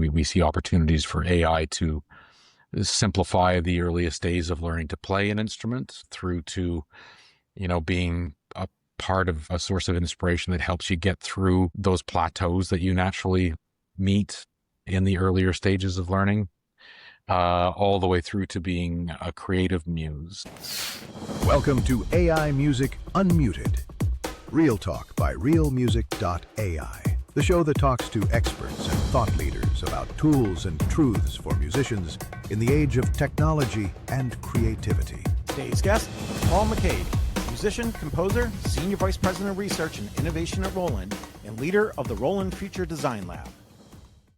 we see opportunities for AI to simplify the earliest days of learning to play an instrument through to, being a part of a source of inspiration that helps you get through those plateaus that you naturally meet in the earlier stages of learning, all the way through to being a creative muse. Welcome to AI Music Unmuted. Real Talk by RealMusic.ai. The show that talks to experts and thought leaders about tools and truths for musicians in the age of technology and creativity. Today's guest, Paul McCabe, musician, composer, Senior Vice President of Research and Innovation at Roland, and leader of the Roland Future Design Lab.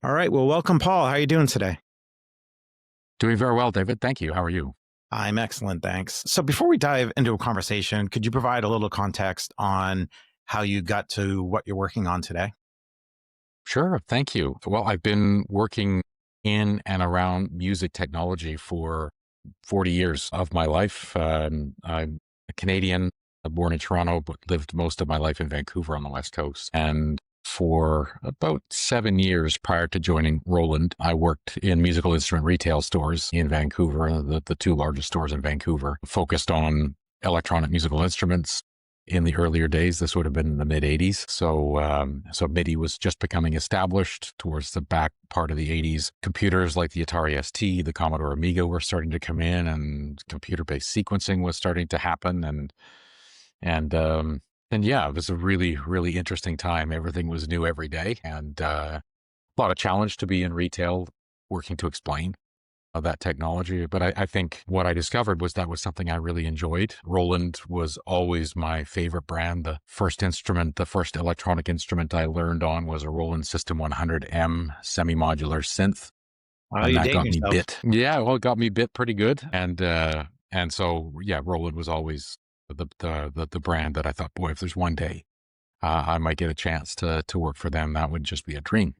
All right, well, welcome, Paul. How are you doing today? Doing very well, David. Thank you. How are you? I'm excellent, thanks. So before we dive into a conversation, could you provide a little context on how you got to what you're working on today? Sure. Thank you. Well, I've been working in and around music technology for 40 years of my life. I'm a Canadian, born in Toronto, but lived most of my life in Vancouver on the West Coast. And for about 7 years prior to joining Roland, I worked in musical instrument retail stores in Vancouver, the two largest stores in Vancouver, focused on electronic musical instruments. In the earlier days, this would have been in the mid 80s. So MIDI was just becoming established towards the back part of the 80s. Computers like the Atari ST, the Commodore Amiga were starting to come in, and computer-based sequencing was starting to happen. And yeah, it was a really, really interesting time. Everything was new every day, and a lot of challenge to be in retail, working to explain that technology. But I think what I discovered was that was something I really enjoyed. Roland was always my favorite brand. The first electronic instrument I learned on was a Roland System 100M semi-modular synth. And that got me bit. Yeah, well, it got me bit pretty good. And so, yeah, Roland was always the brand that I thought, boy, if there's one day I might get a chance to work for them, that would just be a dream.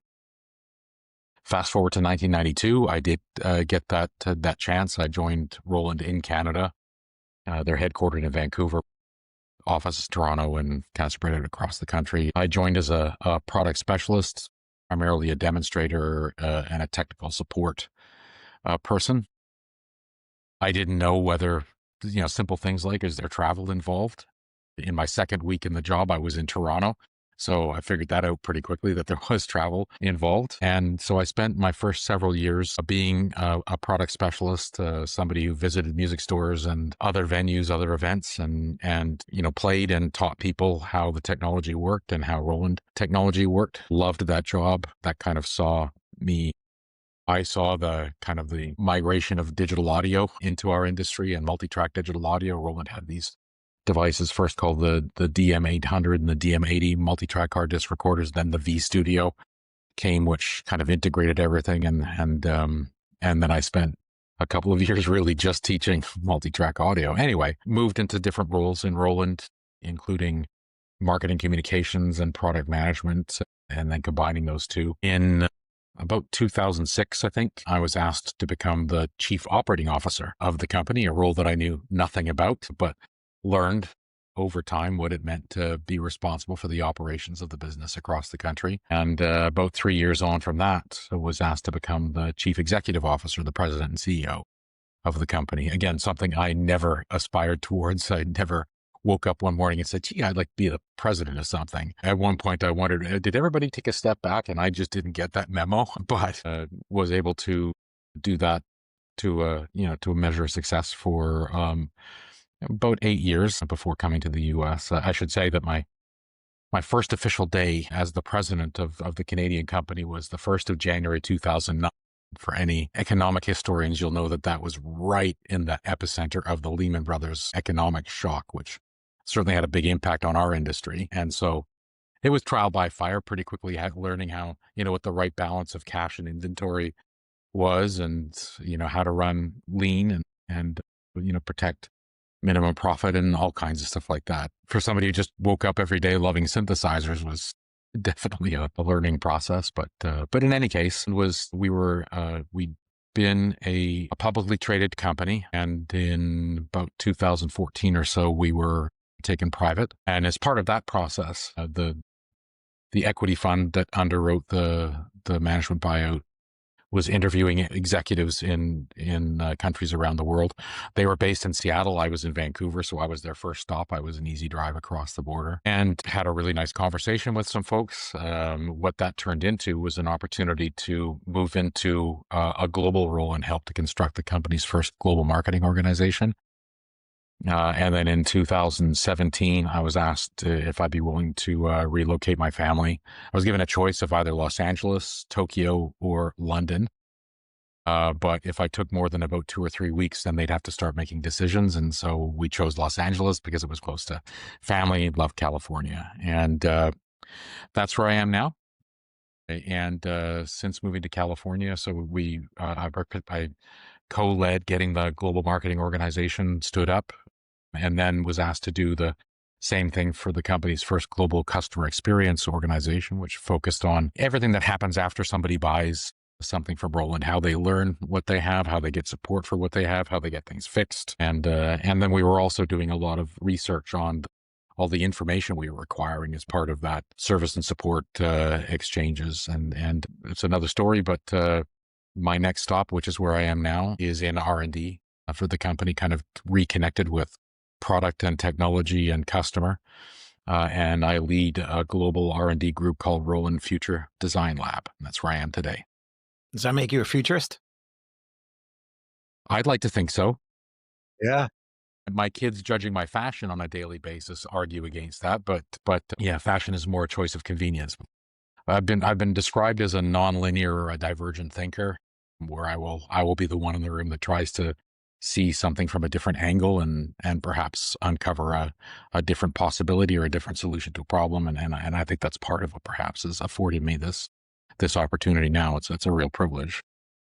Fast forward to 1992, I did get that chance. I joined Roland in Canada. They're headquartered in Vancouver, offices Toronto, and kind of spread out across the country. I joined as a product specialist, primarily a demonstrator and a technical support person. I didn't know whether, simple things like, is there travel involved? In my second week in the job, I was in Toronto. So I figured that out pretty quickly, that there was travel involved. And so I spent my first several years being a product specialist, somebody who visited music stores and other venues, other events, and played and taught people how the technology worked and how Roland technology worked. Loved that job. That kind of I saw the kind of the migration of digital audio into our industry and multi-track digital audio. Roland had these devices first called the DM800 and the DM80 multi-track hard disk recorders. Then the V Studio came, which kind of integrated everything. And then I spent a couple of years really just teaching multi-track audio. Anyway, moved into different roles in Roland, including marketing communications and product management, and then combining those two. In about 2006, I think, I was asked to become the chief operating officer of the company, a role that I knew nothing about, but learned over time what it meant to be responsible for the operations of the business across the country. And about 3 years on from that, I was asked to become the chief executive officer, the president and CEO of the company. Again, something I never aspired towards. I never woke up one morning and said, gee, I'd like to be the president of something. At one point, I wondered, did everybody take a step back? And I just didn't get that memo, but was able to do that to a measure of success for about 8 years before coming to the U.S. I should say that my first official day as the president of the Canadian company was the 1st of January 2009. For any economic historians, you'll know that was right in the epicenter of the Lehman Brothers economic shock, which certainly had a big impact on our industry. And so it was trial by fire, pretty quickly learning how, what the right balance of cash and inventory was, and, how to run lean and protect minimum profit and all kinds of stuff like that. For somebody who just woke up every day loving synthesizers was definitely a learning process. But in any case, we'd been a publicly traded company, and in about 2014 or so, we were taken private. And as part of that process, the equity fund that underwrote the management buyout was interviewing executives in countries around the world. They were based in Seattle. I was in Vancouver, so I was their first stop. I was an easy drive across the border and had a really nice conversation with some folks. What that turned into was an opportunity to move into a global role and help to construct the company's first global marketing organization. And then in 2017, I was asked if I'd be willing to relocate my family. I was given a choice of either Los Angeles, Tokyo, or London. But if I took more than about 2 or 3 weeks, then they'd have to start making decisions. And so we chose Los Angeles because it was close to family, loved California. And that's where I am now. And since moving to California, so I co-led getting the global marketing organization stood up, and then was asked to do the same thing for the company's first global customer experience organization, which focused on everything that happens after somebody buys something from Roland, how they learn what they have, how they get support for what they have, how they get things fixed. And then we were also doing a lot of research on all the information we were acquiring as part of that service and support exchanges. And it's another story, but my next stop, which is where I am now, is in R&D for the company, kind of reconnected with product and technology and customer. And I lead a global R&D group called Roland Future Design Lab. And that's where I am today. Does that make you a futurist? I'd like to think so. Yeah. My kids judging my fashion on a daily basis argue against that, but yeah, fashion is more a choice of convenience. I've been described as a nonlinear or a divergent thinker, where I will be the one in the room that tries to see something from a different angle and perhaps uncover a different possibility or a different solution to a problem. And I think that's part of what perhaps is affording me this opportunity now. It's a real privilege.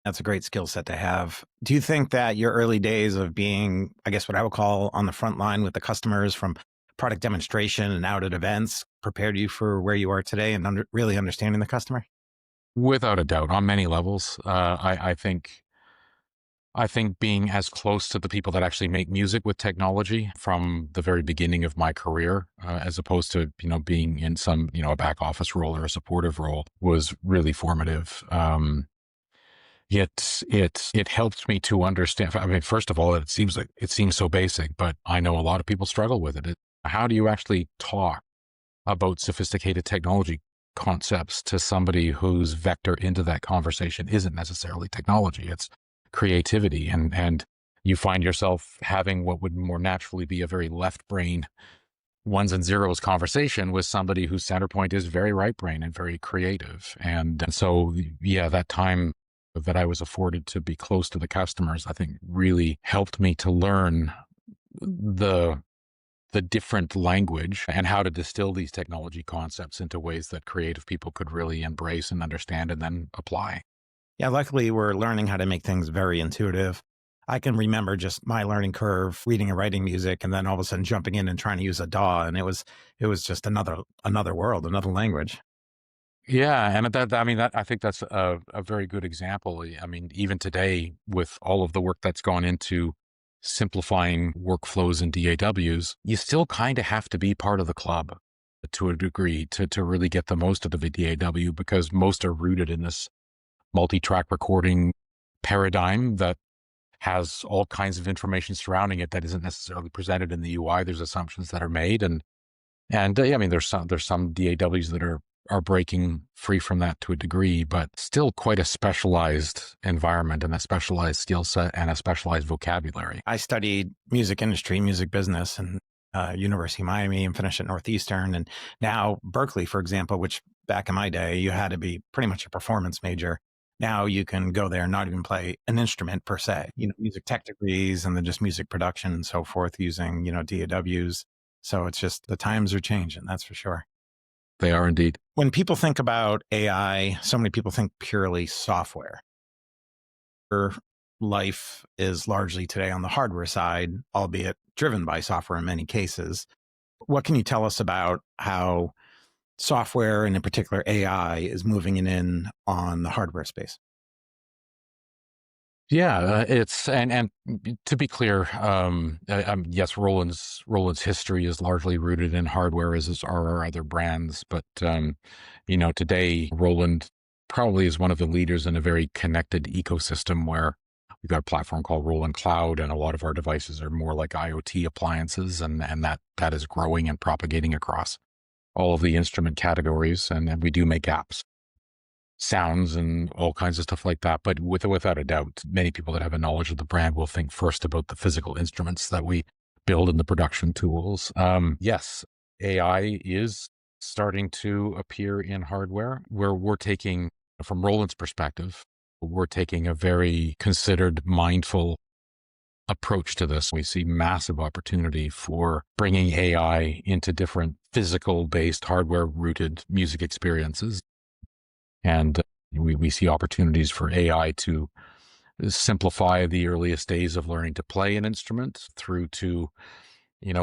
That's a great skill set to have. Do you think that your early days of being, I guess what I would call on the front line with the customers, from product demonstration and out at events, prepared you for where you are today and really understanding the customer? Without a doubt, on many levels. I think being as close to the people that actually make music with technology from the very beginning of my career, as opposed to, being in some, a back office role or a supportive role, was really formative. It helped me to understand. I mean, first of all, it seems so basic, but I know a lot of people struggle with it. How do you actually talk about sophisticated technology concepts to somebody whose vector into that conversation isn't necessarily technology? It's creativity, and you find yourself having what would more naturally be a very left brain ones and zeros conversation with somebody whose center point is very right brain and very creative. And so, yeah, that time that I was afforded to be close to the customers, I think really helped me to learn the different language and how to distill these technology concepts into ways that creative people could really embrace and understand and then apply. Yeah, luckily we're learning how to make things very intuitive. I can remember just my learning curve, reading and writing music, and then all of a sudden jumping in and trying to use a DAW, and it was just another world, another language. Yeah, and I think that's a very good example. I mean, even today, with all of the work that's gone into simplifying workflows and DAWs, you still kind of have to be part of the club to a degree to really get the most out of a DAW, because most are rooted in this multi-track recording paradigm that has all kinds of information surrounding it that isn't necessarily presented in the UI. There's assumptions that are made, and I mean, there's some DAWs that are breaking free from that to a degree, but still quite a specialized environment and a specialized skill set and a specialized vocabulary. I studied music industry, music business, and University of Miami, and finished at Northeastern, and now Berkeley, for example, which back in my day you had to be pretty much a performance major. Now you can go there and not even play an instrument per se, music tech degrees and then just music production and so forth using, DAWs. So it's just the times are changing, that's for sure. They are indeed. When people think about AI, so many people think purely software. Our life is largely today on the hardware side, albeit driven by software in many cases. What can you tell us about how software, and in particular AI, is moving in on the hardware space? Yeah, it's and to be clear, yes, Roland's history is largely rooted in hardware, as are our other brands. But today Roland probably is one of the leaders in a very connected ecosystem where we've got a platform called Roland Cloud, and a lot of our devices are more like IoT appliances, and that is growing and propagating across all of the instrument categories. And then we do make apps, sounds, and all kinds of stuff like that. But without a doubt, many people that have a knowledge of the brand will think first about the physical instruments that we build in the production tools. Yes, AI is starting to appear in hardware, where we're taking, from Roland's perspective, we're taking a very considered, mindful approach to this. We see massive opportunity for bringing AI into different physical-based, hardware-rooted music experiences. And we see opportunities for AI to simplify the earliest days of learning to play an instrument through to,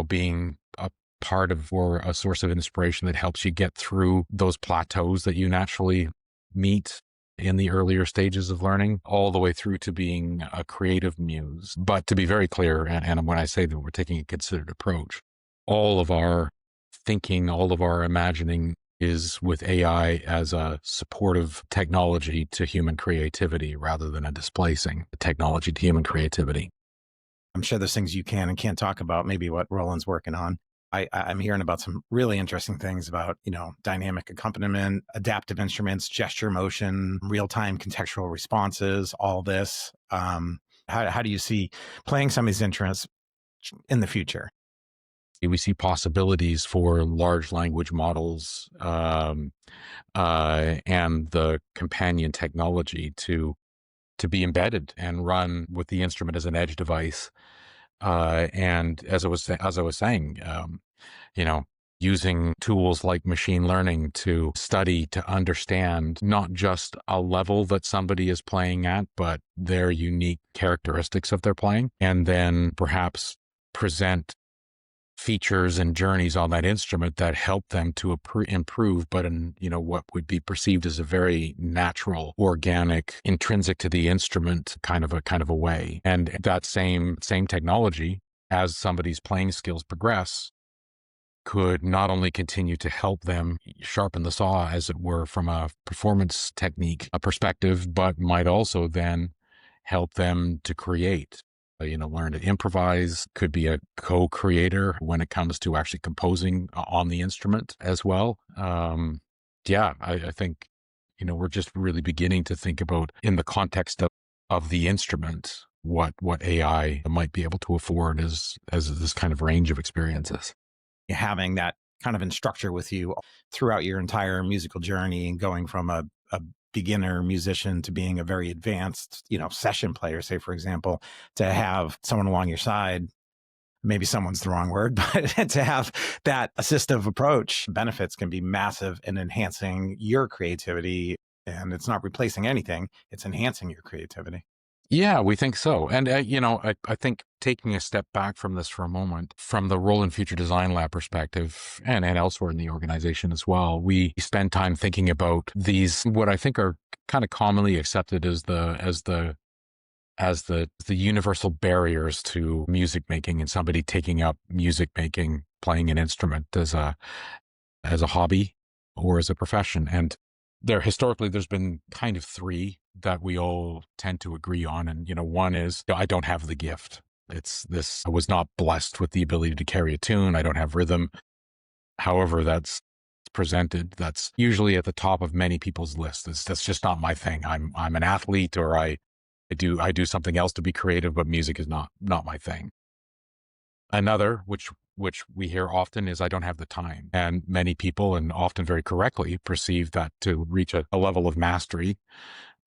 being a part of, or a source of inspiration that helps you get through those plateaus that you naturally meet in the earlier stages of learning, all the way through to being a creative muse. But to be very clear, and when I say that we're taking a considered approach, all of our thinking, all of our imagining is with AI as a supportive technology to human creativity rather than a displacing technology to human creativity. I'm sure there's things you can and can't talk about, maybe what Roland's working on. I'm hearing about some really interesting things about, dynamic accompaniment, adaptive instruments, gesture motion, real-time contextual responses, all this. How do you see playing some of these instruments in the future? We see possibilities for large language models and the companion technology to be embedded and run with the instrument as an edge device. And as I was saying, using tools like machine learning to study, to understand not just a level that somebody is playing at, but their unique characteristics of their playing, and then perhaps present features and journeys on that instrument that help them to improve, but in what would be perceived as a very natural, organic, intrinsic to the instrument kind of a way. And that same technology, as somebody's playing skills progress, could not only continue to help them sharpen the saw, as it were, from a performance technique perspective, but might also then help them to create. Learn to improvise, could be a co-creator when it comes to actually composing on the instrument as well. I think, we're just really beginning to think about, in the context of the instrument, what AI might be able to afford as this kind of range of experiences. Having that kind of instructor with you throughout your entire musical journey, and going from a beginner musician to being a very advanced, session player, say, for example, to have someone along your side, maybe someone's the wrong word, but to have that assistive approach, benefits can be massive in enhancing your creativity. And it's not replacing anything, it's enhancing your creativity. Yeah, we think so. And, I think taking a step back from this for a moment, from the Roland Future Design Lab perspective, and elsewhere in the organization as well, we spend time thinking about these, what I think are kind of commonly accepted as the universal barriers to music making, and somebody taking up music making, playing an instrument as a hobby or as a profession. And historically, there's been kind of three that we all tend to agree on. And, one is, I don't have the gift. I was not blessed with the ability to carry a tune. I don't have rhythm. However that's presented, that's usually at the top of many people's lists. That's just not my thing. I'm an athlete, or I do something else to be creative, but music is not my thing. Another, which we hear often, is I don't have the time. And many people, and often very correctly, perceive that to reach a level of mastery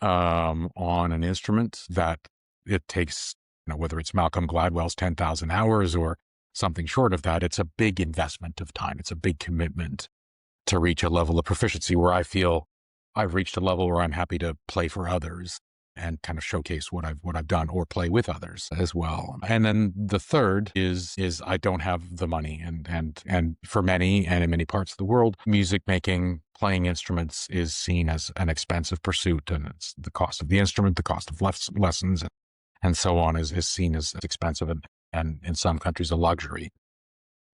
on an instrument, that it takes, whether it's Malcolm Gladwell's 10,000 hours or something short of that, it's a big investment of time. It's a big commitment to reach a level of proficiency where I feel I've reached a level where I'm happy to play for others and kind of showcase what I've done, or play with others as well. And then the third is I don't have the money. And for many, and in many parts of the world, music making, playing instruments is seen as an expensive pursuit, and it's the cost of the instrument, the cost of lessons, and so on is seen as expensive, and in some countries a luxury.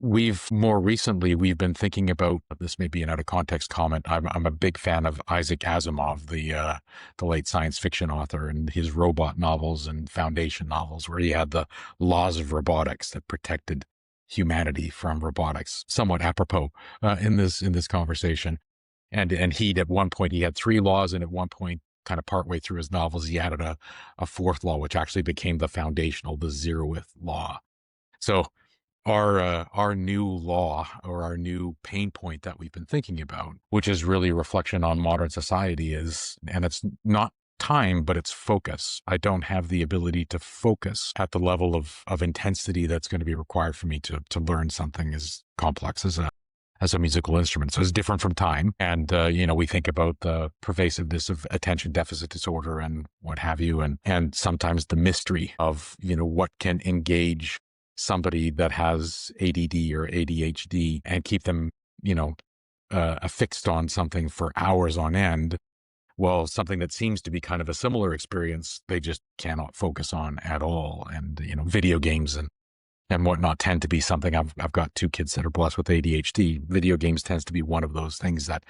we've more recently, we've been thinking about, this may be an out of context comment. I'm a big fan of Isaac Asimov, the late science fiction author, and his robot novels and foundation novels, where he had the laws of robotics that protected humanity from robotics, somewhat apropos in this conversation. And he, at one point, he had three laws, and at one point, kind of partway through his novels, he added a fourth law, which actually became the foundational, the zeroth law. So our new law, or our new pain point that we've been thinking about, which is really a reflection on modern society, is, and it's not time, but it's focus. I don't have the ability to focus at the level of intensity that's going to be required for me to learn something as complex as a musical instrument. So it's different from time. And, we think about the pervasiveness of attention deficit disorder and what have you, and sometimes the mystery of, what can engage somebody that has ADD or ADHD and keep them, affixed on something for hours on end. Well, something that seems to be kind of a similar experience, they just cannot focus on at all. And, video games and whatnot tend to be something. I've got two kids that are blessed with ADHD. Video games tends to be one of those things that,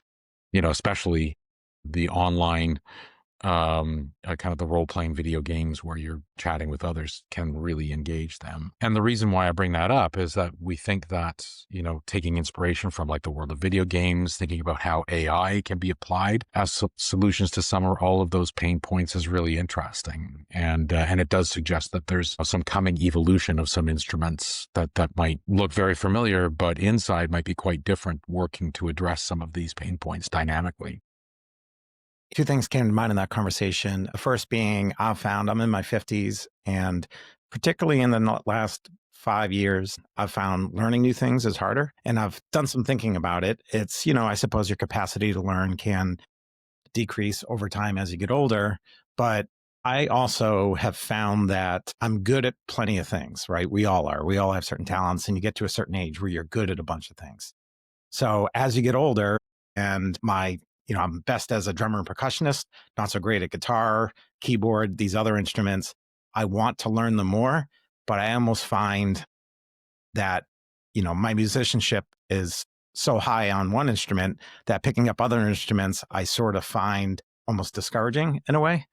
especially the online, kind of the role-playing video games where you're chatting with others, can really engage them. And the reason why I bring that up is that we think that, taking inspiration from like the world of video games, thinking about how AI can be applied as solutions to some or all of those pain points is really interesting. And it does suggest that there's some coming evolution of some instruments that might look very familiar, but inside might be quite different, working to address some of these pain points dynamically. Two things came to mind in that conversation. The first being, I'm in my 50s, and particularly in the last 5 years, I've found learning new things is harder. And I've done some thinking about it. It's, I suppose your capacity to learn can decrease over time as you get older. But I also have found that I'm good at plenty of things, right? We all are. We all have certain talents, and you get to a certain age where you're good at a bunch of things. So as you get older, and I'm best as a drummer and percussionist, not so great at guitar, keyboard, these other instruments. I want to learn them more, but I almost find that, my musicianship is so high on one instrument that picking up other instruments, I sort of find almost discouraging in a way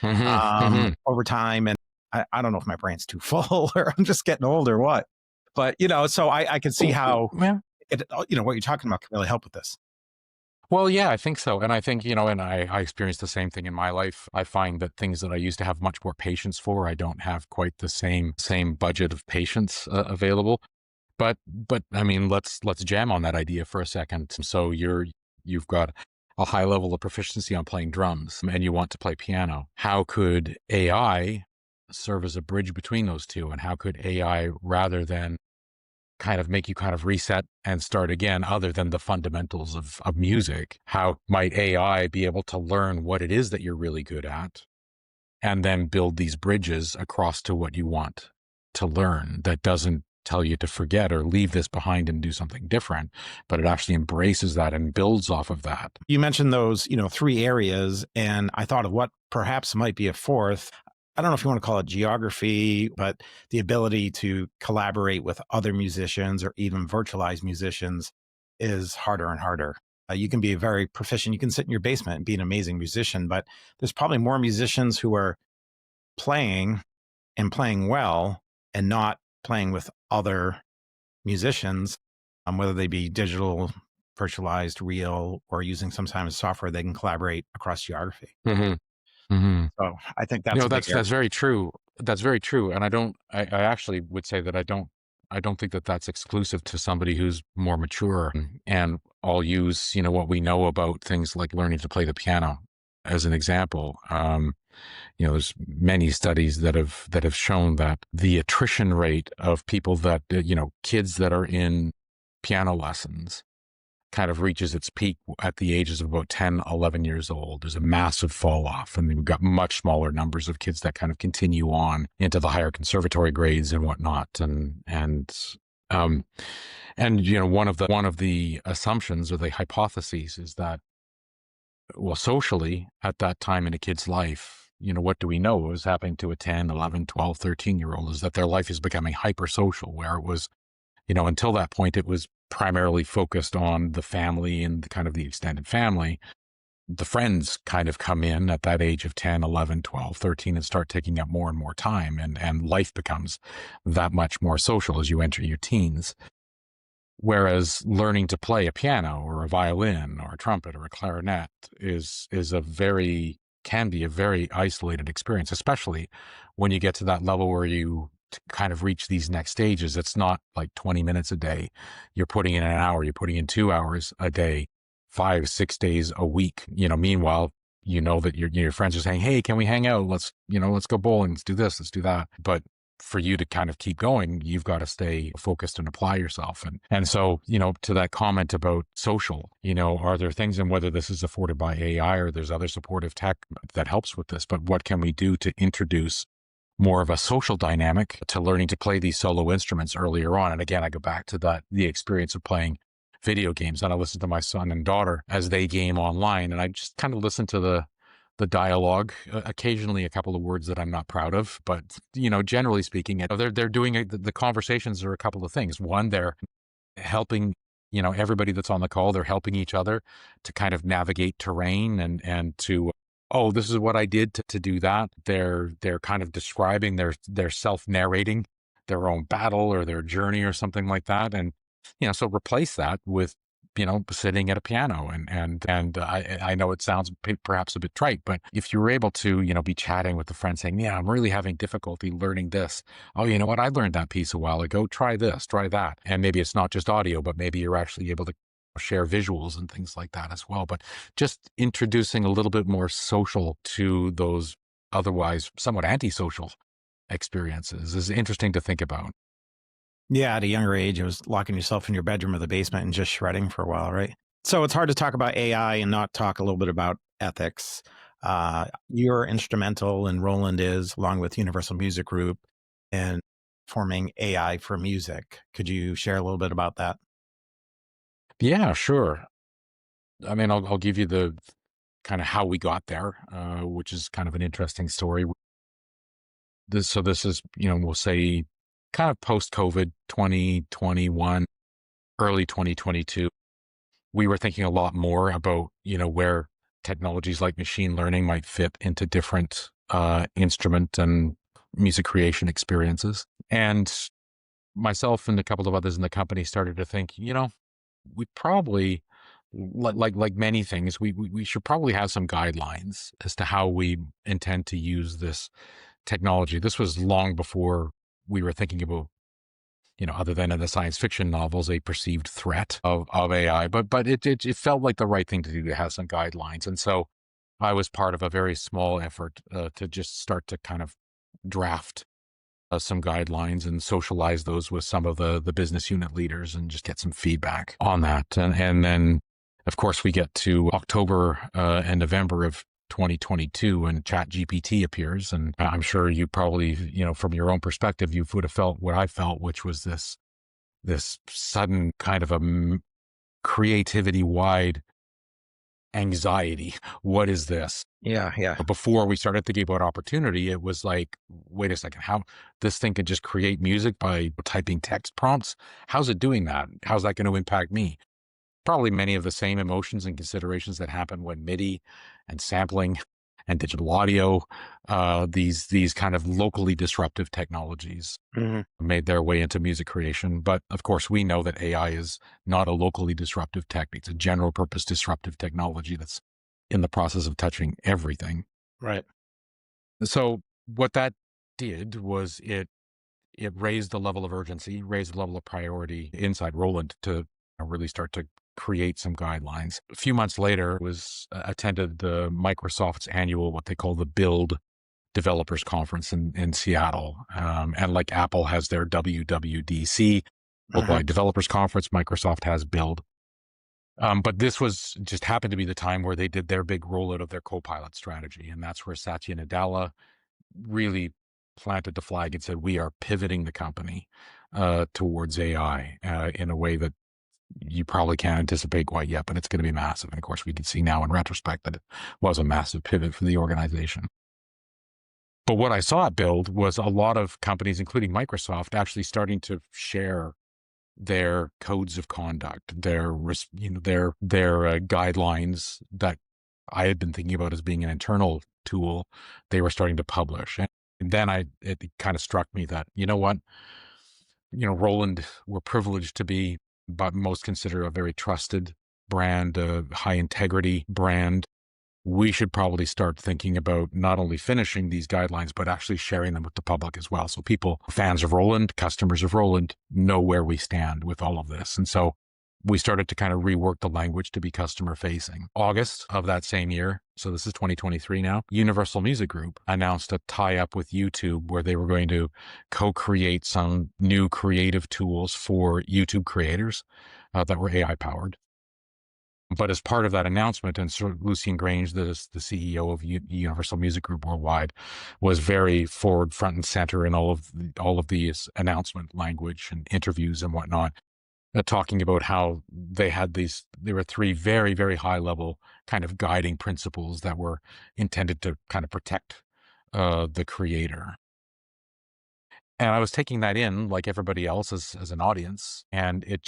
over time. And I don't know if my brain's too full or I'm just getting old or what, but, so I can see how, Yeah. what you're talking about can really help with this. Well, yeah, I think so. And I think, and I experienced the same thing in my life. I find that things that I used to have much more patience for, I don't have quite the same budget of patience available. But I mean, let's jam on that idea for a second. So you've got a high level of proficiency on playing drums and you want to play piano. How could AI serve as a bridge between those two? And how could AI, rather than kind of make you kind of reset and start again, other than the fundamentals of music, how might AI be able to learn what it is that you're really good at and then build these bridges across to what you want to learn, that doesn't tell you to forget or leave this behind and do something different, but it actually embraces that and builds off of that. You mentioned those, three areas, and I thought of what perhaps might be a fourth. I don't know if you want to call it geography, but the ability to collaborate with other musicians or even virtualize musicians is harder and harder. You can be very proficient. You can sit in your basement and be an amazing musician, but there's probably more musicians who are playing and playing well and not playing with other musicians, whether they be digital, virtualized, real, or using some kind of software they can collaborate across geography. So I think that's very true. That's very true. And I actually would say that I don't think that that's exclusive to somebody who's more mature. And I'll use, what we know about things like learning to play the piano as an example. There's many studies that have shown that the attrition rate of people that, kids that are in piano lessons kind of reaches its peak at the ages of about 10, 11 years old. There's a massive fall off. And we've got much smaller numbers of kids that kind of continue on into the higher conservatory grades and whatnot. And one of the assumptions or the hypotheses is that, well, socially at that time in a kid's life, what do we know is happening to a 10, 11, 12, 13-year-old is that their life is becoming hypersocial, where it was Until that point, it was primarily focused on the family and the kind of the extended family. The friends kind of come in at that age of 10, 11, 12, 13 and start taking up more and more time. And life becomes that much more social as you enter your teens. Whereas learning to play a piano or a violin or a trumpet or a clarinet can be a very isolated experience, especially when you get to that level where you kind of reach these next stages. It's not like 20 minutes a day. You're putting in an hour, you're putting in 2 hours a day, 5, 6 days a week. Meanwhile, that your friends are saying, "Hey, can we hang out? Let's go bowling. Let's do this. Let's do that." But for you to kind of keep going, you've got to stay focused and apply yourself. And so, to that comment about social, are there things, and whether this is afforded by AI or there's other supportive tech that helps with this, but what can we do to introduce more of a social dynamic to learning to play these solo instruments earlier on? And again, I go back to the experience of playing video games, and I listen to my son and daughter as they game online, and I just kind of listen to the dialogue, occasionally a couple of words that I'm not proud of, but generally speaking, they're doing it. The conversations are a couple of things. One, they're helping, everybody that's on the call, they're helping each other to kind of navigate terrain and to, oh, this is what I did to do that. They're kind of describing, they're self-narrating their own battle or their journey or something like that. And, so replace that with, sitting at a piano. And I know it sounds perhaps a bit trite, but if you were able to, be chatting with a friend saying, yeah, I'm really having difficulty learning this. Oh, you know what? I learned that piece a while ago. Try this, try that. And maybe it's not just audio, but maybe you're actually able to share visuals and things like that as well. But just introducing a little bit more social to those otherwise somewhat antisocial experiences is interesting to think about. Yeah, at a younger age, it was locking yourself in your bedroom or the basement and just shredding for a while, right? So it's hard to talk about AI and not talk a little bit about ethics. You're instrumental, and Roland is, along with Universal Music Group, in forming AI for music. Could you share a little bit about that? Yeah, sure. I mean, I'll give you the kind of how we got there, which is kind of an interesting story. This is, we'll say kind of post-COVID 2021, early 2022. We were thinking a lot more about, where technologies like machine learning might fit into different instrument and music creation experiences. And myself and a couple of others in the company started to think, we probably, like many things, we should probably have some guidelines as to how we intend to use this technology. This was long before we were thinking about, other than in the science fiction novels, a perceived threat of AI. But it felt like the right thing to do, to have some guidelines. And so I was part of a very small effort to just start to kind of draft some guidelines and socialize those with some of the business unit leaders and just get some feedback on that. And then, of course, we get to October and November of 2022 and ChatGPT appears. And I'm sure you probably, from your own perspective, you would have felt what I felt, which was this sudden kind of a creativity wide anxiety. What is this? Yeah, yeah. But before we started thinking about opportunity, it was like, wait a second, how this thing could just create music by typing text prompts? How's it doing that? How's that going to impact me? Probably many of the same emotions and considerations that happen when MIDI and sampling and digital audio, these kind of locally disruptive technologies made their way into music creation. But of course, we know that AI is not a locally disruptive tech. It's a general purpose disruptive technology that's in the process of touching everything. Right. So what that did was it raised the level of urgency, raised the level of priority inside Roland to really start to create some guidelines. A few months later, attended the Microsoft's annual, what they call the Build Developers Conference in Seattle. And like Apple has their WWDC, Worldwide Developers Conference, Microsoft has Build. But this just happened to be the time where they did their big rollout of their Copilot strategy. And that's where Satya Nadella really planted the flag and said, we are pivoting the company towards AI in a way that you probably can't anticipate quite yet, but it's going to be massive. And of course, we can see now in retrospect that it was a massive pivot for the organization. But what I saw at Build was a lot of companies, including Microsoft, actually starting to share their codes of conduct, their guidelines that I had been thinking about as being an internal tool, they were starting to publish. And then it kind of struck me that, you know what, Roland, we're privileged to be, but most consider a very trusted brand, a high integrity brand. We should probably start thinking about not only finishing these guidelines, but actually sharing them with the public as well. So people, fans of Roland, customers of Roland, know where we stand with all of this. And so we started to kind of rework the language to be customer facing. August of that same year, so this is 2023 now, Universal Music Group announced a tie-up with YouTube where they were going to co-create some new creative tools for YouTube creators that were AI powered. But as part of that announcement, and Sir Lucian Grange, the CEO of Universal Music Group Worldwide, was very forward, front and center in all of these announcement language and interviews and whatnot, talking about how there were three very, very high level kind of guiding principles that were intended to kind of protect the creator. And I was taking that in like everybody else as an audience, and it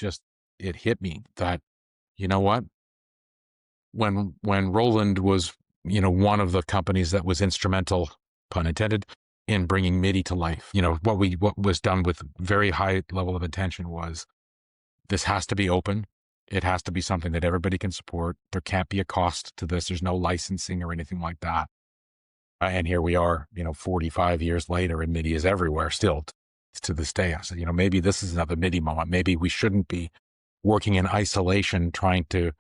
hit me that, you know what? When Roland was, one of the companies that was instrumental, pun intended, in bringing MIDI to life, what was done with very high level of intention was this has to be open. It has to be something that everybody can support. There can't be a cost to this. There's no licensing or anything like that. And here we are, 45 years later, and MIDI is everywhere still to this day. I said, maybe this is another MIDI moment. Maybe we shouldn't be working in isolation, trying to,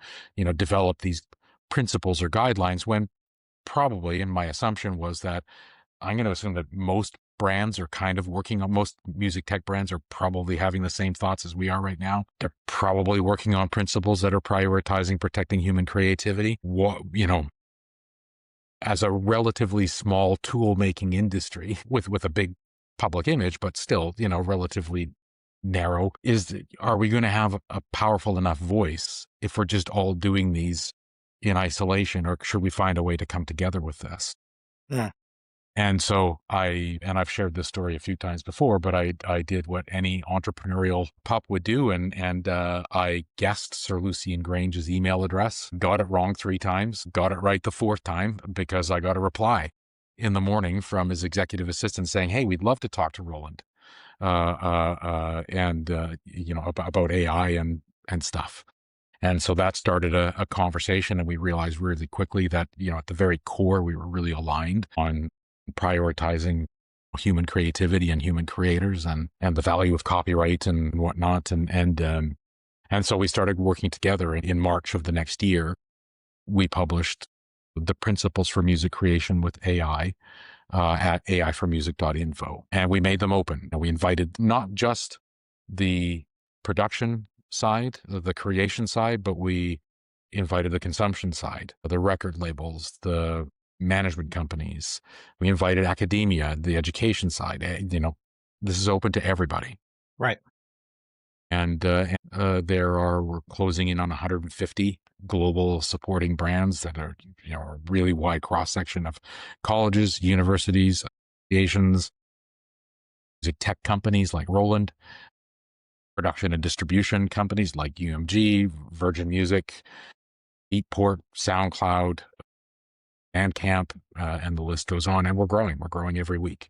develop these principles or guidelines when probably, and my assumption was that I'm going to assume that most brands are kind of working on, most music tech brands are probably having the same thoughts as we are right now. They're probably working on principles that are prioritizing protecting human creativity. As a relatively small tool making industry with a big public image, but still, relatively narrow, are we going to have a powerful enough voice if we're just all doing these in isolation, or should we find a way to come together with this? Yeah. And so I've shared this story a few times before, but I did what any entrepreneurial pup would do. And I guessed Sir Lucian Grange's email address, got it wrong 3 times, got it right the 4th time, because I got a reply in the morning from his executive assistant saying, "Hey, we'd love to talk to Roland, about AI and stuff." And so that started a conversation, and we realized really quickly that, at the very core, we were really aligned on prioritizing human creativity and human creators and the value of copyright and whatnot. And so we started working together. In March of the next year, we published the principles for music creation with AI at aiformusic.info. And we made them open. And we invited not just the production side, the creation side, but we invited the consumption side, the record labels, the management companies. We invited academia, the education side. This is open to everybody. Right. And we're closing in on 150 global supporting brands that are, a really wide cross section of colleges, universities, associations, music tech companies like Roland, production and distribution companies like UMG, Virgin Music, Beatport, SoundCloud, Bandcamp, and the list goes on. And we're growing. We're growing every week.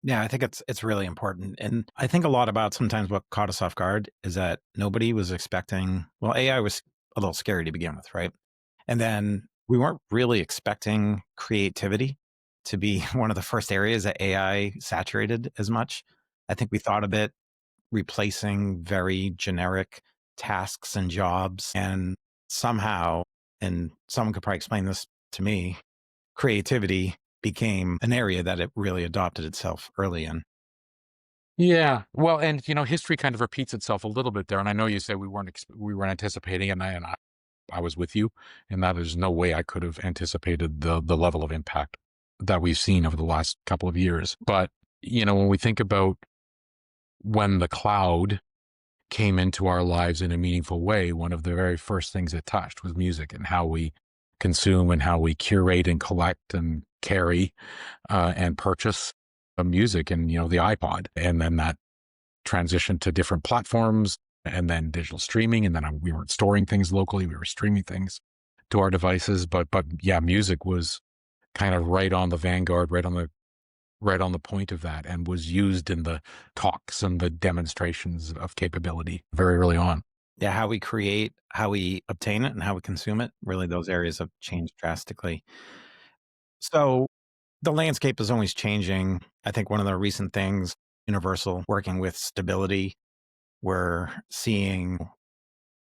Yeah, I think it's really important. And I think a lot about sometimes what caught us off guard is that nobody was expecting, well, AI was a little scary to begin with, right? And then we weren't really expecting creativity to be one of the first areas that AI saturated as much. I think we thought of it replacing very generic tasks and jobs. And somehow, and someone could probably explain this to me, creativity became an area that it really adopted itself early in. Yeah. Well, and history kind of repeats itself a little bit there. And I know you said we weren't anticipating, and I was with you, and that there's no way I could have anticipated the level of impact that we've seen over the last couple of years. But when we think about when the cloud came into our lives in a meaningful way, one of the very first things it touched was music and how we consume and how we curate and collect and carry and purchase music, and the iPod, and then that transition to different platforms, and then digital streaming, and then we weren't storing things locally; we were streaming things to our devices. But yeah, music was kind of right on the vanguard, right on the point of that, and was used in the talks and the demonstrations of capability very early on. Yeah, how we create, how we obtain it, and how we consume it, really those areas have changed drastically. So the landscape is always changing. I think one of the recent things, Universal working with stability, we're seeing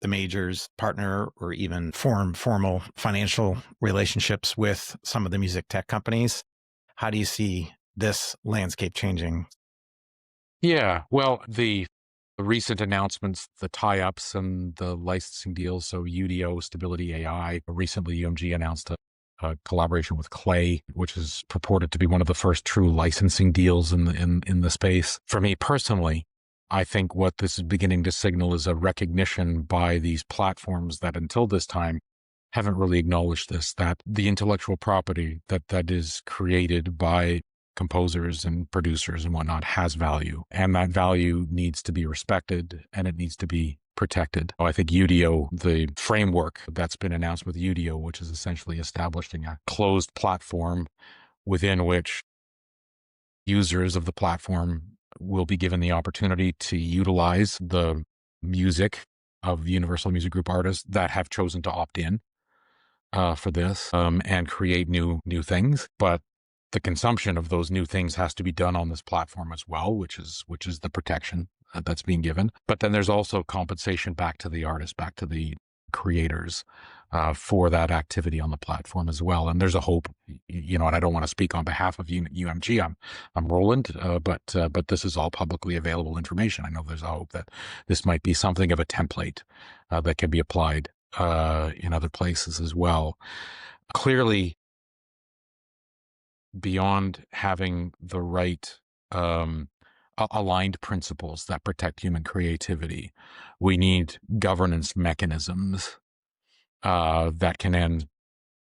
the majors partner or even form formal financial relationships with some of the music tech companies. How do you see this landscape changing? Yeah, well, the recent announcements, the tie-ups and the licensing deals. So UDO, Stability AI. Recently, UMG announced a collaboration with Clay, which is purported to be one of the first true licensing deals in the space. For me personally, I think what this is beginning to signal is a recognition by these platforms that until this time haven't really acknowledged this, that the intellectual property that is created by composers and producers and whatnot has value, and that value needs to be respected and it needs to be protected. I think UDO, the framework that's been announced with UDO, which is essentially establishing a closed platform within which users of the platform will be given the opportunity to utilize the music of Universal Music Group artists that have chosen to opt in for this, and create new things. But the consumption of those new things has to be done on this platform as well, which is the protection that's being given. But then there's also compensation back to the artist, back to the creators, for that activity on the platform as well. And there's a hope, and I don't want to speak on behalf of UMG. I'm Roland, but this is all publicly available information. I know there's a hope that this might be something of a template that can be applied in other places as well. Clearly, beyond having the right aligned principles that protect human creativity, we need governance mechanisms that can then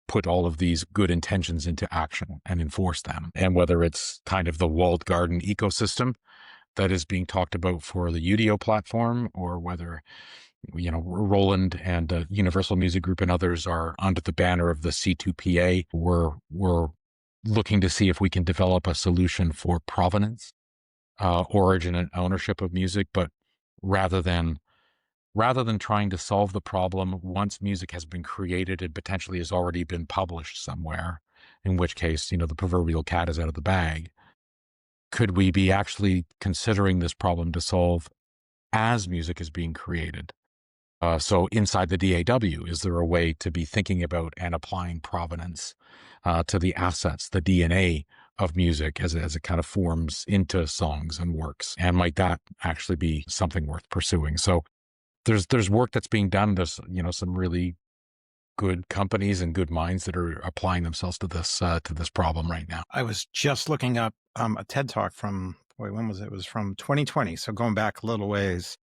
put all of these good intentions into action and enforce them. And whether it's kind of the walled garden ecosystem that is being talked about for the UDO platform, or whether Roland and Universal Music Group and others are under the banner of the C2PA. We're looking to see if we can develop a solution for provenance, origin, and ownership of music. But rather than trying to solve the problem once music has been created and potentially has already been published somewhere, in which case, the proverbial cat is out of the bag, could we be actually considering this problem to solve as music is being created? So inside the DAW, is there a way to be thinking about and applying provenance to the assets, the DNA of music as it kind of forms into songs and works? And might that actually be something worth pursuing? So there's work that's being done. There's some really good companies and good minds that are applying themselves to this problem right now. I was just looking up a TED Talk from, boy, when was it? It was from 2020. So going back a little ways.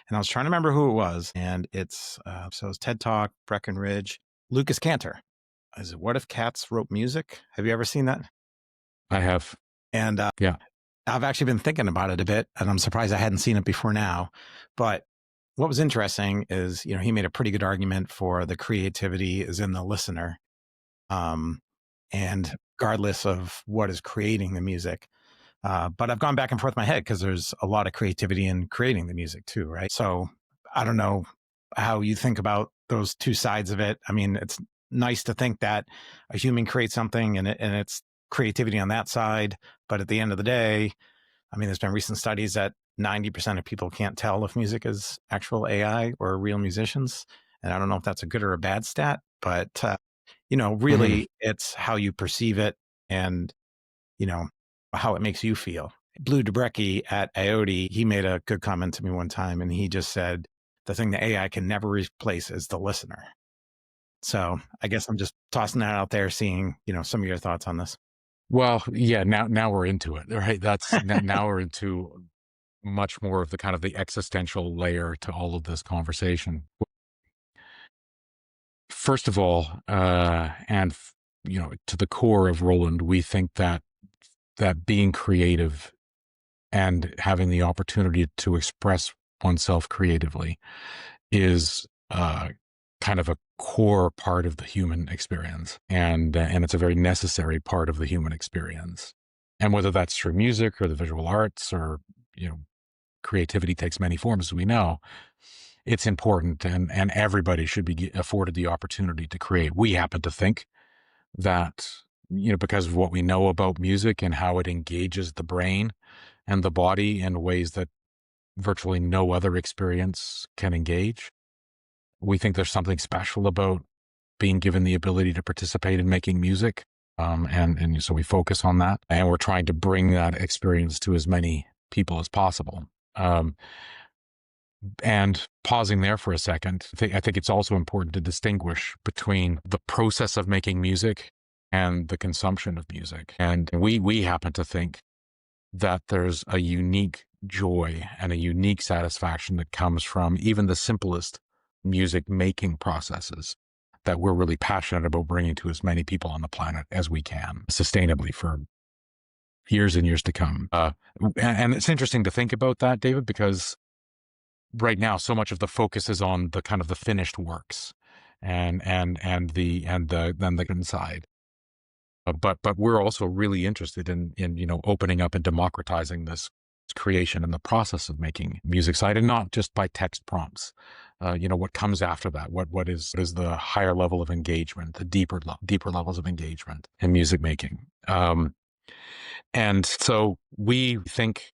And I was trying to remember who it was. And it's, so it's TED Talk, Breckenridge, Lucas Cantor. Is it What If Cats Wrote Music? Have you ever seen that? I have. And Yeah. I've actually been thinking about it a bit, and I'm surprised I hadn't seen it before now. But what was interesting is, he made a pretty good argument for the creativity is in the listener. And regardless of what is creating the music. But I've gone back and forth in my head because there's a lot of creativity in creating the music too, right? So I don't know how you think about those two sides of it. I mean, it's nice to think that a human creates something and it's creativity on that side. But at the end of the day, I mean, there's been recent studies that 90% of people can't tell if music is actual AI or real musicians. And I don't know if that's a good or a bad stat, but, really it's how you perceive it and, how it makes you feel. Blue DeBrecki at IoT, he made a good comment to me one time, and he just said, the thing that AI can never replace is the listener. So I guess I'm just tossing that out there, seeing, some of your thoughts on this. Well, yeah, now we're into it, right? Now we're into much more of the kind of the existential layer to all of this conversation. First of all, to the core of Roland, we think that being creative and having the opportunity to express oneself creatively is kind of a core part of the human experience, and it's a very necessary part of the human experience. And whether that's through music or the visual arts, or creativity takes many forms, as we know, it's important, and everybody should be afforded the opportunity to create. We happen to think that, because of what we know about music and how it engages the brain and the body in ways that virtually no other experience can engage, we think there's something special about being given the ability to participate in making music. And so we focus on that, and we're trying to bring that experience to as many people as possible. And pausing there for a second, I think it's also important to distinguish between the process of making music and the consumption of music. And we happen to think that there's a unique joy and a unique satisfaction that comes from even the simplest music making processes that we're really passionate about bringing to as many people on the planet as we can, sustainably, for years and years to come. And it's interesting to think about that, David, because right now so much of the focus is on the kind of the finished works and the inside. But we're also really interested in opening up and democratizing this creation and the process of making music side, and not just by text prompts. What comes after that? What is the higher level of engagement, the deeper levels of engagement in music making? And so we think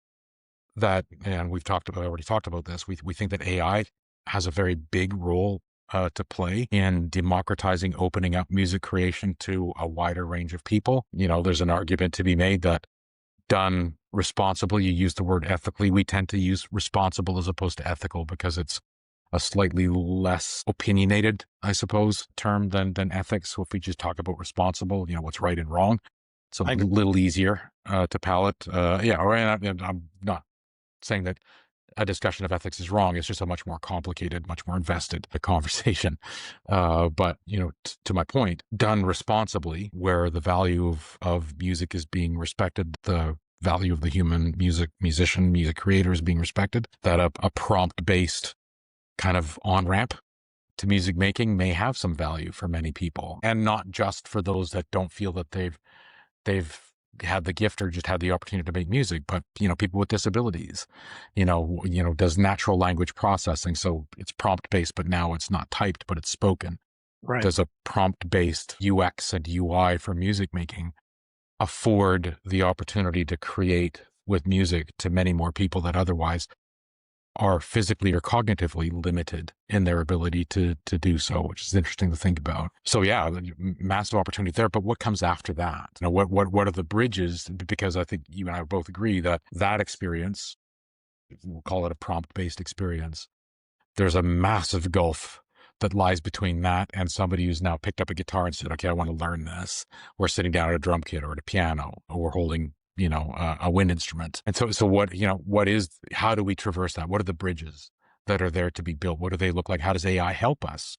that, and already talked about this. We think that AI has a very big role to play in democratizing, opening up music creation to a wider range of people. There's an argument to be made that, done responsibly, you use the word ethically. We tend to use responsible as opposed to ethical because it's a slightly less opinionated, I suppose, term than ethics. So if we just talk about responsible, what's right and wrong, it's a little easier to palate. I'm not saying that a discussion of ethics is wrong. It's just a much more complicated, much more invested conversation. But to my point, done responsibly, where the value of music is being respected, the value of the human music creator is being respected, that a prompt-based kind of on-ramp to music making may have some value for many people, and not just for those that don't feel that they've had the gift or just had the opportunity to make music, but people with disabilities, does natural language processing. So it's prompt based, but now it's not typed, but it's spoken. Right. Does a prompt based UX and UI for music making afford the opportunity to create with music to many more people that otherwise are physically or cognitively limited in their ability to do so, which is interesting to think about. So yeah, massive opportunity there. But what comes after that? What are the bridges? Because I think you and I both agree that experience, we'll call it a prompt-based experience, there's a massive gulf that lies between that and somebody who's now picked up a guitar and said, okay, I want to learn this. We're sitting down at a drum kit or at a piano, or we're holding a wind instrument. And so how do we traverse that? What are the bridges that are there to be built? What do they look like? How does AI help us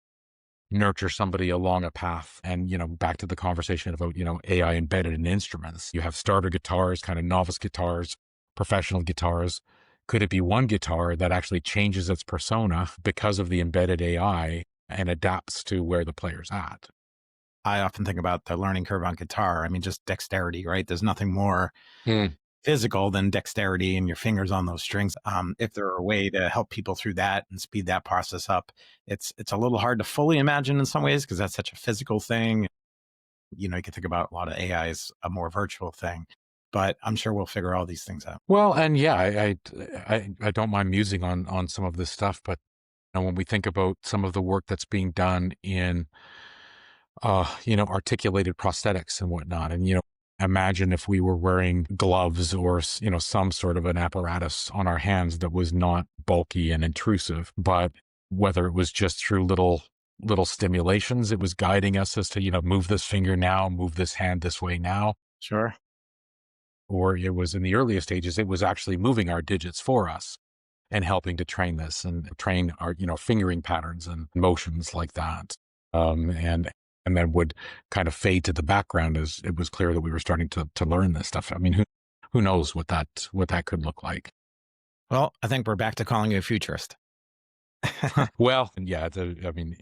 nurture somebody along a path? And, back to the conversation about, AI embedded in instruments. You have starter guitars, kind of novice guitars, professional guitars. Could it be one guitar that actually changes its persona because of the embedded AI and adapts to where the player's at? I often think about the learning curve on guitar. I mean, just dexterity, right? There's nothing more physical than dexterity and your fingers on those strings. If there are a way to help people through that and speed that process up, it's a little hard to fully imagine in some ways because that's such a physical thing. You can think about a lot of AI as a more virtual thing, but I'm sure we'll figure all these things out. Well, and yeah, I don't mind musing on some of this stuff, but when we think about some of the work that's being done in articulated prosthetics and whatnot. And, imagine if we were wearing gloves or, some sort of an apparatus on our hands that was not bulky and intrusive, but whether it was just through little stimulations, it was guiding us as to, move this finger now, move this hand this way now. Sure. Or it was in the earliest stages, it was actually moving our digits for us and helping to train this and train our, fingering patterns and motions like that. And then would kind of fade to the background as it was clear that we were starting to learn this stuff. I mean, who knows what that could look like. Well, I think we're back to calling you a futurist. Well, yeah, I mean,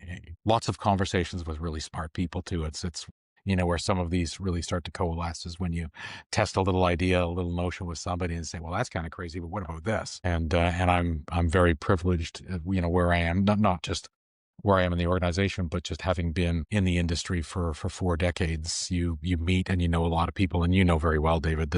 lots of conversations with really smart people too. It's where some of these really start to coalesce is when you test a little idea, a little notion with somebody and say, well, that's kind of crazy, but what about this? And I'm very privileged, where I am, not just where I am in the organization, but just having been in the industry for 4 decades. You meet and you know a lot of people, and you know very well, David,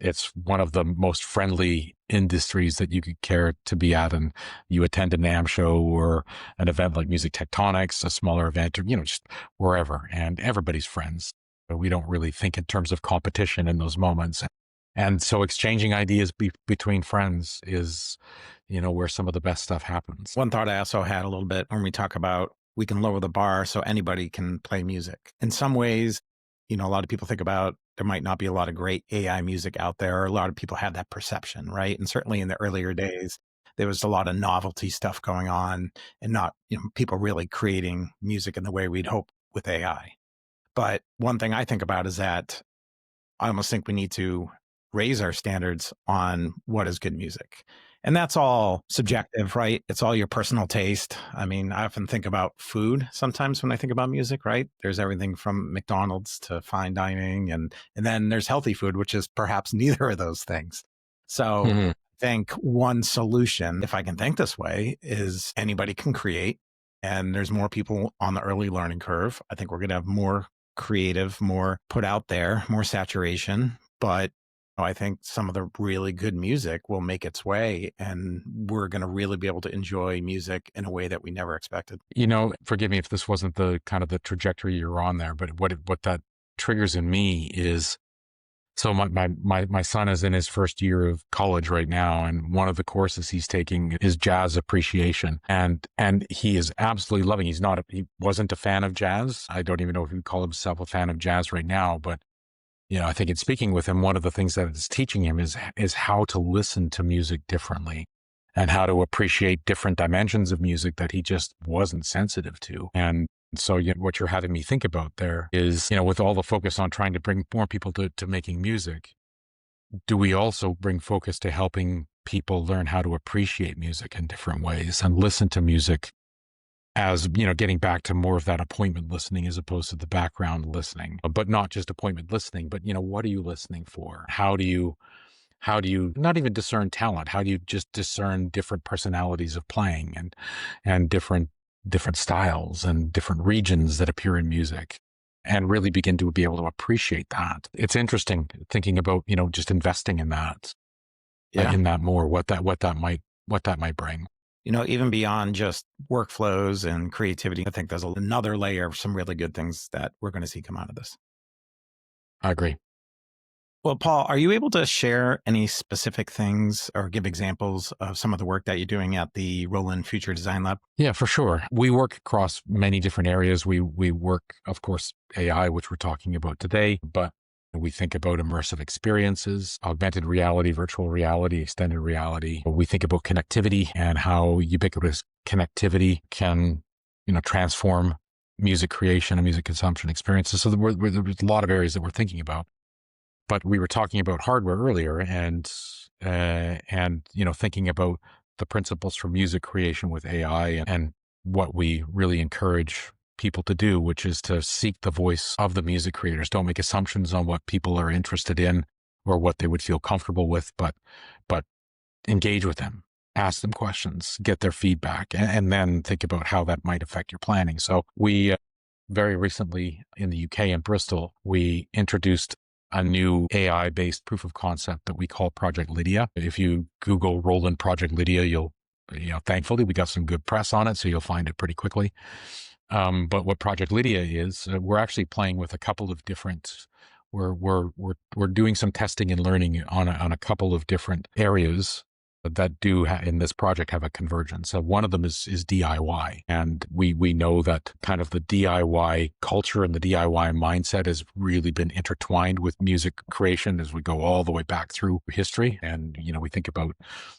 it's one of the most friendly industries that you could care to be at. And you attend a NAMM show or an event like Music Tectonics, a smaller event, or, just wherever, and everybody's friends. But we don't really think in terms of competition in those moments. And so exchanging ideas between friends is, where some of the best stuff happens. One thought I also had a little bit when we talk about we can lower the bar so anybody can play music. In some ways, a lot of people think about there might not be a lot of great AI music out there, or a lot of people have that perception, right? And certainly in the earlier days, there was a lot of novelty stuff going on and not, people really creating music in the way we'd hope with AI. But one thing I think about is that I almost think we need to raise our standards on what is good music. And that's all subjective, right? It's all your personal taste. I mean, I often think about food sometimes when I think about music, right? There's everything from McDonald's to fine dining, and then there's healthy food, which is perhaps neither of those things. So Mhm. I think one solution, if I can think this way, is anybody can create, and there's more people on the early learning curve. I think we're going to have more creative, more put out there, more saturation, but I think some of the really good music will make its way, and we're going to really be able to enjoy music in a way that we never expected. Forgive me if this wasn't the kind of the trajectory you're on there, but what that triggers in me is, so my son is in his first year of college right now, and one of the courses he's taking is jazz appreciation, and he is absolutely loving. He wasn't a fan of jazz. I don't even know if he would call himself a fan of jazz right now, but I think in speaking with him, one of the things that it's teaching him is how to listen to music differently and how to appreciate different dimensions of music that he just wasn't sensitive to. And so what you're having me think about there is, with all the focus on trying to bring more people to making music, do we also bring focus to helping people learn how to appreciate music in different ways and listen to music as, getting back to more of that appointment listening as opposed to the background listening, but not just appointment listening, but, what are you listening for? How do you not even discern talent? How do you just discern different personalities of playing and different styles and different regions that appear in music, and really begin to be able to appreciate that? It's interesting thinking about, just investing in that, Yeah. in that more, what that might bring. Even beyond just workflows and creativity, I think there's another layer of some really good things that we're going to see come out of this. I agree. Well, Paul, are you able to share any specific things or give examples of some of the work that you're doing at the Roland Future Design Lab? Yeah, for sure. We work across many different areas. We work, of course, AI, which we're talking about today, but we think about immersive experiences, augmented reality, virtual reality, extended reality. We think about connectivity and how ubiquitous connectivity can, transform music creation and music consumption experiences. So there's a lot of areas that we're thinking about. But we were talking about hardware earlier, and thinking about the principles for music creation with AI, and what we really encourage people to do, which is to seek the voice of the music creators. Don't make assumptions on what people are interested in or what they would feel comfortable with, but engage with them, ask them questions, get their feedback, and then think about how that might affect your planning. So we very recently in the UK in Bristol, we introduced a new AI-based proof of concept that we call Project Lydia. If you Google Roland Project Lydia, thankfully we got some good press on it, so you'll find it pretty quickly. But what Project Lydia is, we're actually playing with a couple of different. We're doing some testing and learning on a couple of different areas that do in this project have a convergence. So one of them is DIY, and we know that kind of the DIY culture and the DIY mindset has really been intertwined with music creation as we go all the way back through history. And we think about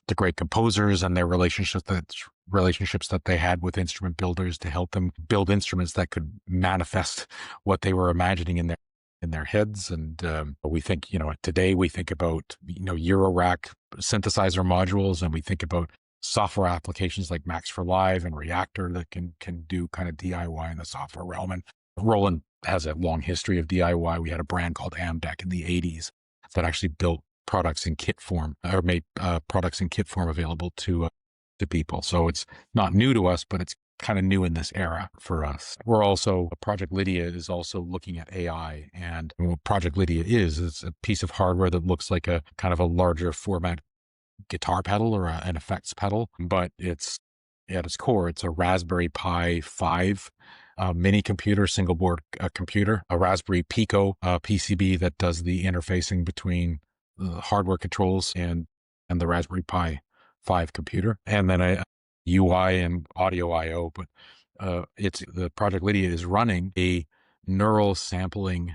the great composers and their relationships that they had with instrument builders to help them build instruments that could manifest what they were imagining in their in their heads. And we think, today we think about, Eurorack synthesizer modules, and we think about software applications like Max for Live and Reactor that can do kind of DIY in the software realm. And Roland has a long history of DIY. We had a brand called Amdec in the 80s that actually built products in kit form, or made products in kit form available to people. So it's not new to us, but it's kind of new in this era for us. We're also, Project Lydia is also looking at AI, and what Project Lydia is a piece of hardware that looks like a kind of a larger format guitar pedal or an effects pedal, but it's at its core, it's a Raspberry Pi 5 mini computer, single board computer, a Raspberry Pico PCB that does the interfacing between the hardware controls and the Raspberry Pi 5 computer, and then a UI and audio I/O. But it's the Project Lydia is running a neural sampling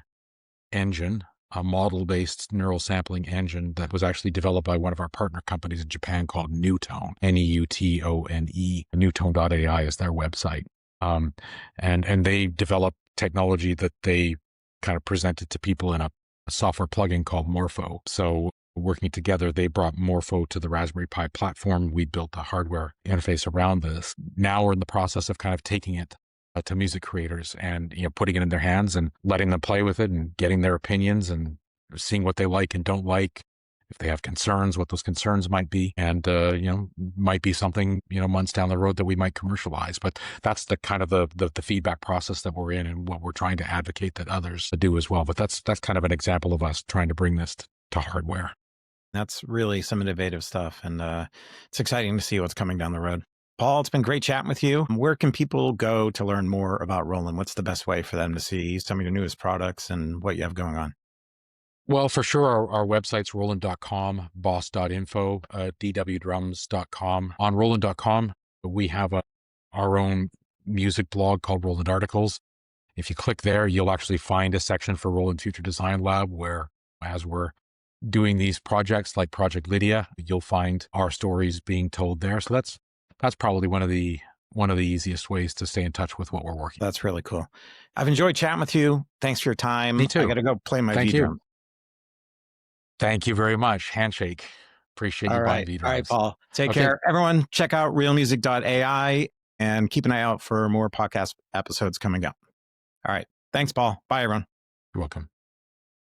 engine, a model-based neural sampling engine that was actually developed by one of our partner companies in Japan called Newtone, Neutone. Newtone.ai is their website. And they developed technology that they kind of presented to people in a software plugin called Morpho. So working together, they brought Morpho to the Raspberry Pi platform. We built a hardware interface around this. Now we're in the process of kind of taking it to music creators and putting it in their hands and letting them play with it and getting their opinions and seeing what they like and don't like. If they have concerns, what those concerns might be, and might be something months down the road that we might commercialize. But that's the kind of the feedback process that we're in, and what we're trying to advocate that others do as well. But that's kind of an example of us trying to bring this to hardware. That's really some innovative stuff, and it's exciting to see what's coming down the road. Paul, it's been great chatting with you. Where can people go to learn more about Roland? What's the best way for them to see some of your newest products and what you have going on? Well, for sure, our website's roland.com, boss.info, dwdrums.com. On roland.com, we have our own music blog called Roland Articles. If you click there, you'll actually find a section for Roland Future Design Lab, where as we're doing these projects like Project Lydia, you'll find our stories being told there. So that's probably one of the easiest ways to stay in touch with what we're working. That's really cool. I've enjoyed chatting with you. Thanks for your time. Me too. I got to go play my Thank V-drum. you. Thank you very much. Handshake. Appreciate you buying V-drums. All right, Paul. Take care. Everyone, check out RealMusic.ai and keep an eye out for more podcast episodes coming up. All right. Thanks, Paul. Bye, everyone. You're welcome.